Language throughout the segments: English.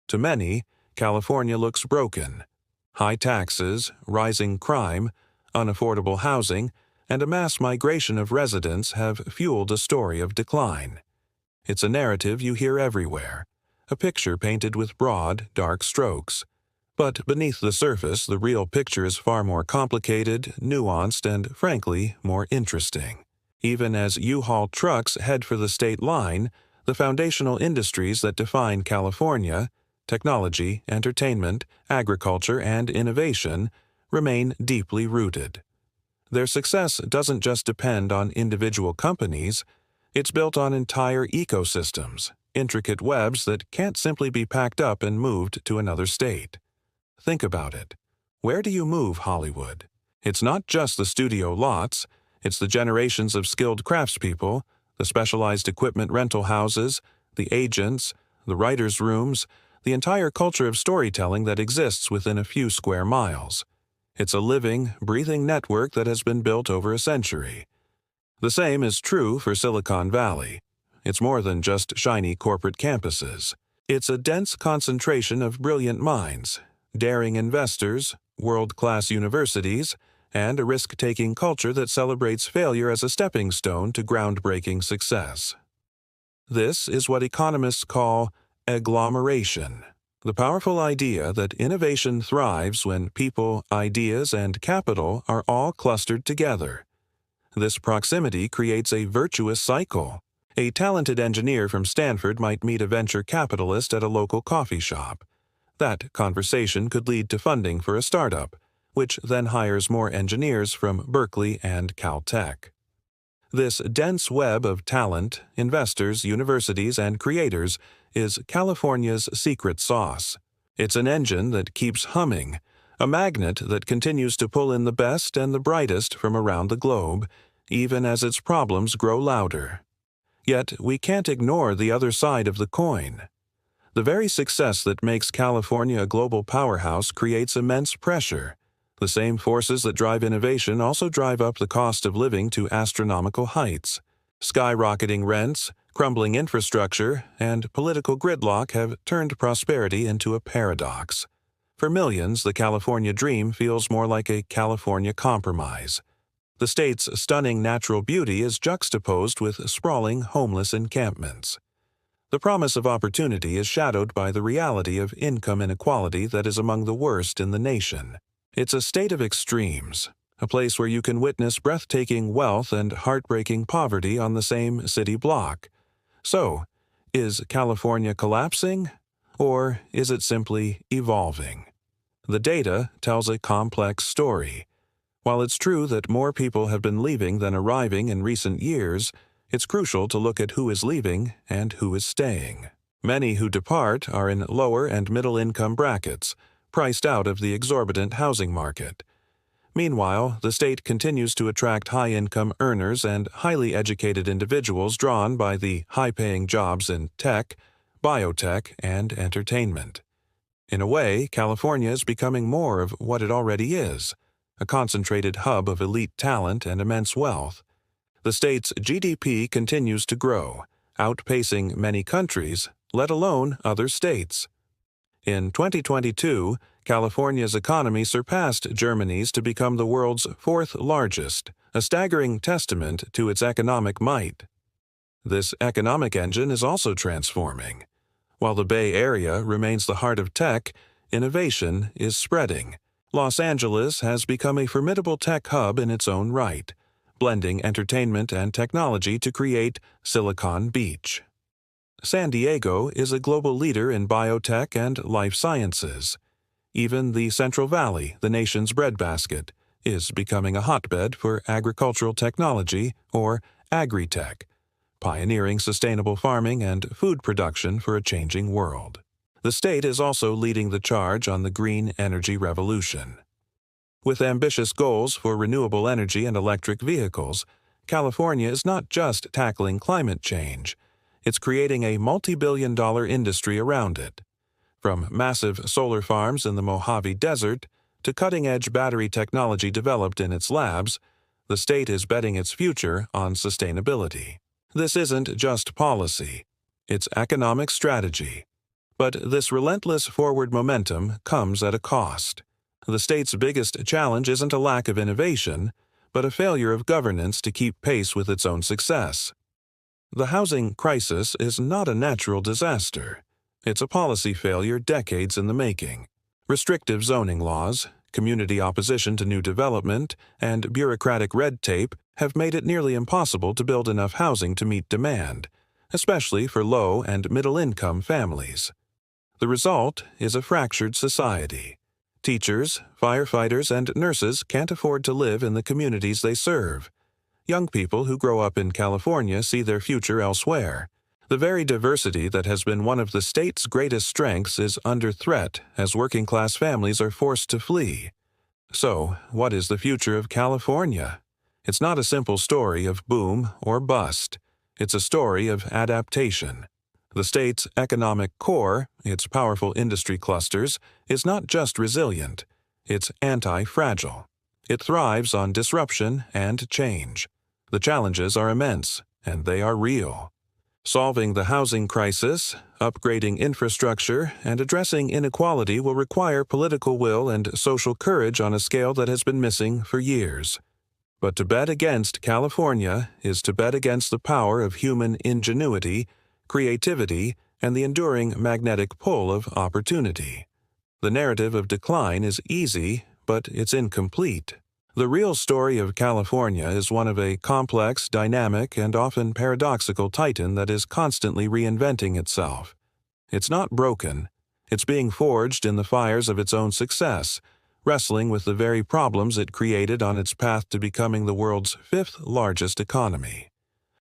To many, California looks broken. High taxes, rising crime, unaffordable housing, and a mass migration of residents have fueled a story of decline. It's a narrative you hear everywhere, a picture painted with broad, dark strokes. But beneath the surface, the real picture is far more complicated, nuanced, and, frankly, more interesting. Even as U-Haul trucks head for the state line, the foundational industries that define California, technology, entertainment, agriculture, and innovation, remain deeply rooted. Their success doesn't just depend on individual companies, it's built on entire ecosystems, intricate webs that can't simply be packed up and moved to another state. Think about it. Where do you move Hollywood? It's not just the studio lots, it's the generations of skilled craftspeople, the specialized equipment rental houses, the agents, the writers' rooms, the entire culture of storytelling that exists within a few square miles. It's a living, breathing network that has been built over a century. The same is true for Silicon Valley. It's more than just shiny corporate campuses. It's a dense concentration of brilliant minds, daring investors, world-class universities, and a risk-taking culture that celebrates failure as a stepping stone to groundbreaking success. This is what economists call agglomeration, the powerful idea that innovation thrives when people, ideas, and capital are all clustered together. This proximity creates a virtuous cycle. A talented engineer from Stanford might meet a venture capitalist at a local coffee shop. That conversation could lead to funding for a startup, which then hires more engineers from Berkeley and Caltech. This dense web of talent, investors, universities, and creators is California's secret sauce. It's an engine that keeps humming, a magnet that continues to pull in the best and the brightest from around the globe, even as its problems grow louder. Yet we can't ignore the other side of the coin. The very success that makes California a global powerhouse creates immense pressure. The same forces that drive innovation also drive up the cost of living to astronomical heights. Skyrocketing rents, crumbling infrastructure, and political gridlock have turned prosperity into a paradox. For millions, the California dream feels more like a California compromise. The state's stunning natural beauty is juxtaposed with sprawling homeless encampments. The promise of opportunity is shadowed by the reality of income inequality that is among the worst in the nation. It's a state of extremes, a place where you can witness breathtaking wealth and heartbreaking poverty on the same city block. So, is California collapsing, or is it simply evolving? The data tells a complex story. While it's true that more people have been leaving than arriving in recent years, it's crucial to look at who is leaving and who is staying. Many who depart are in lower and middle-income brackets, priced out of the exorbitant housing market. Meanwhile, the state continues to attract high-income earners and highly educated individuals drawn by the high-paying jobs in tech, biotech, and entertainment. In a way, California is becoming more of what it already is, a concentrated hub of elite talent and immense wealth. The state's GDP continues to grow, outpacing many countries, let alone other states. In 2022, California's economy surpassed Germany's to become the world's fourth largest, a staggering testament to its economic might. This economic engine is also transforming. While the Bay Area remains the heart of tech, innovation is spreading. Los Angeles has become a formidable tech hub in its own right, blending entertainment and technology to create Silicon Beach. San Diego is a global leader in biotech and life sciences. Even the Central Valley, the nation's breadbasket, is becoming a hotbed for agricultural technology, or agri-tech, pioneering sustainable farming and food production for a changing world. The state is also leading the charge on the green energy revolution. With ambitious goals for renewable energy and electric vehicles, California is not just tackling climate change, it's creating a multi-billion-dollar industry around it. From massive solar farms in the Mojave Desert to cutting-edge battery technology developed in its labs, the state is betting its future on sustainability. This isn't just policy, it's economic strategy. But this relentless forward momentum comes at a cost. The state's biggest challenge isn't a lack of innovation, but a failure of governance to keep pace with its own success. The housing crisis is not a natural disaster. It's a policy failure decades in the making. Restrictive zoning laws, community opposition to new development, and bureaucratic red tape have made it nearly impossible to build enough housing to meet demand, especially for low- and middle-income families. The result is a fractured society. Teachers, firefighters, and nurses can't afford to live in the communities they serve. Young people who grow up in California see their future elsewhere. The very diversity that has been one of the state's greatest strengths is under threat as working-class families are forced to flee. So, what is the future of California? It's not a simple story of boom or bust. It's a story of adaptation. The state's economic core, its powerful industry clusters, is not just resilient, it's anti-fragile. It thrives on disruption and change. The challenges are immense, and they are real. Solving the housing crisis, upgrading infrastructure, and addressing inequality will require political will and social courage on a scale that has been missing for years. But to bet against California is to bet against the power of human ingenuity, creativity, and the enduring magnetic pull of opportunity. The narrative of decline is easy, but it's incomplete. The real story of California is one of a complex, dynamic, and often paradoxical titan that is constantly reinventing itself. It's not broken. It's being forged in the fires of its own success, wrestling with the very problems it created on its path to becoming the world's fifth largest economy.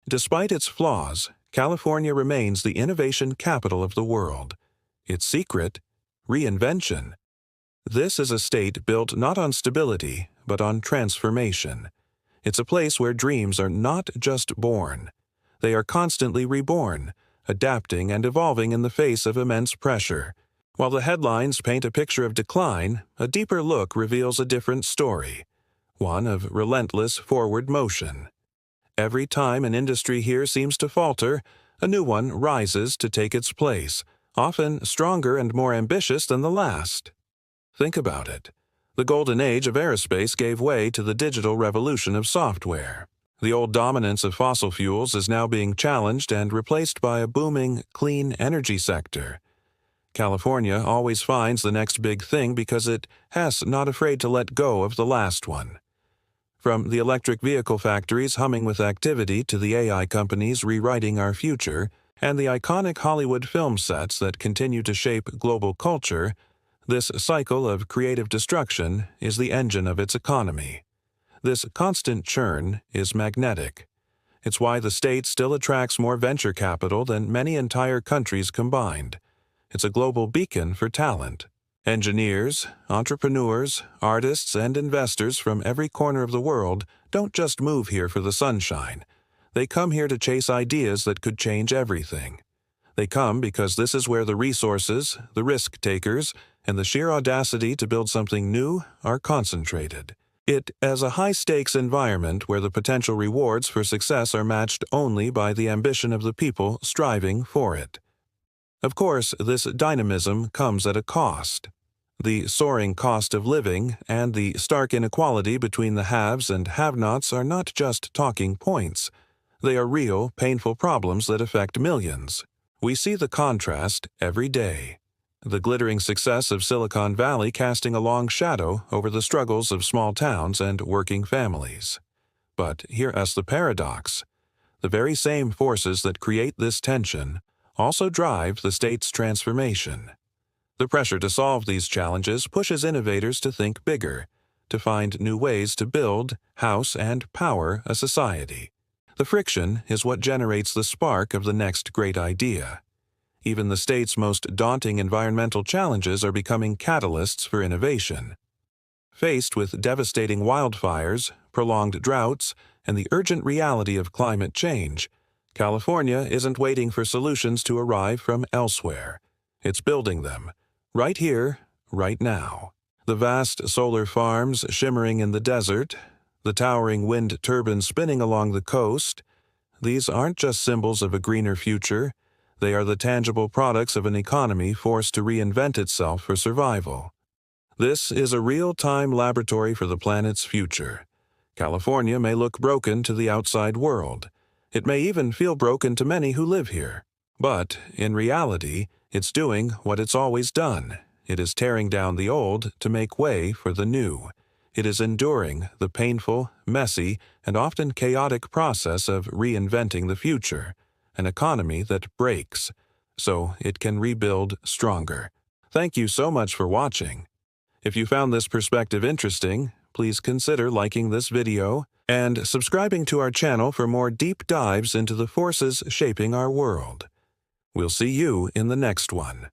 Despite its flaws, California remains the innovation capital of the world. Its secret? Reinvention. This is a state built not on stability, but on transformation. It's a place where dreams are not just born. They are constantly reborn, adapting and evolving in the face of immense pressure. While the headlines paint a picture of decline, a deeper look reveals a different story, one of relentless forward motion. Every time an industry here seems to falter, a new one rises to take its place, often stronger and more ambitious than the last. Think about it. The golden age of aerospace gave way to the digital revolution of software. The old dominance of fossil fuels is now being challenged and replaced by a booming, clean energy sector. California always finds the next big thing because it has not afraid to let go of the last one. From the electric vehicle factories humming with activity to the AI companies rewriting our future, and the iconic Hollywood film sets that continue to shape global culture, this cycle of creative destruction is the engine of its economy. This constant churn is magnetic. It's why the state still attracts more venture capital than many entire countries combined. It's a global beacon for talent. Engineers, entrepreneurs, artists, and investors from every corner of the world don't just move here for the sunshine. They come here to chase ideas that could change everything. They come because this is where the resources, the risk-takers, and the sheer audacity to build something new are concentrated. It is a high-stakes environment where the potential rewards for success are matched only by the ambition of the people striving for it. Of course, this dynamism comes at a cost. The soaring cost of living and the stark inequality between the haves and have-nots are not just talking points. They are real, painful problems that affect millions. We see the contrast every day. The glittering success of Silicon Valley casting a long shadow over the struggles of small towns and working families. But here is the paradox. The very same forces that create this tension also drive the state's transformation. The pressure to solve these challenges pushes innovators to think bigger, to find new ways to build, house, and power a society. The friction is what generates the spark of the next great idea. Even the state's most daunting environmental challenges are becoming catalysts for innovation. Faced with devastating wildfires, prolonged droughts, and the urgent reality of climate change, California isn't waiting for solutions to arrive from elsewhere. It's building them, right here, right now. The vast solar farms shimmering in the desert, the towering wind turbines spinning along the coast, these aren't just symbols of a greener future. They are the tangible products of an economy forced to reinvent itself for survival. This is a real-time laboratory for the planet's future. California may look broken to the outside world. It may even feel broken to many who live here. But, in reality, it's doing what it's always done. It is tearing down the old to make way for the new. It is enduring the painful, messy, and often chaotic process of reinventing the future, an economy that breaks, so it can rebuild stronger. Thank you so much for watching. If you found this perspective interesting, please consider liking this video and subscribing to our channel for more deep dives into the forces shaping our world. We'll see you in the next one.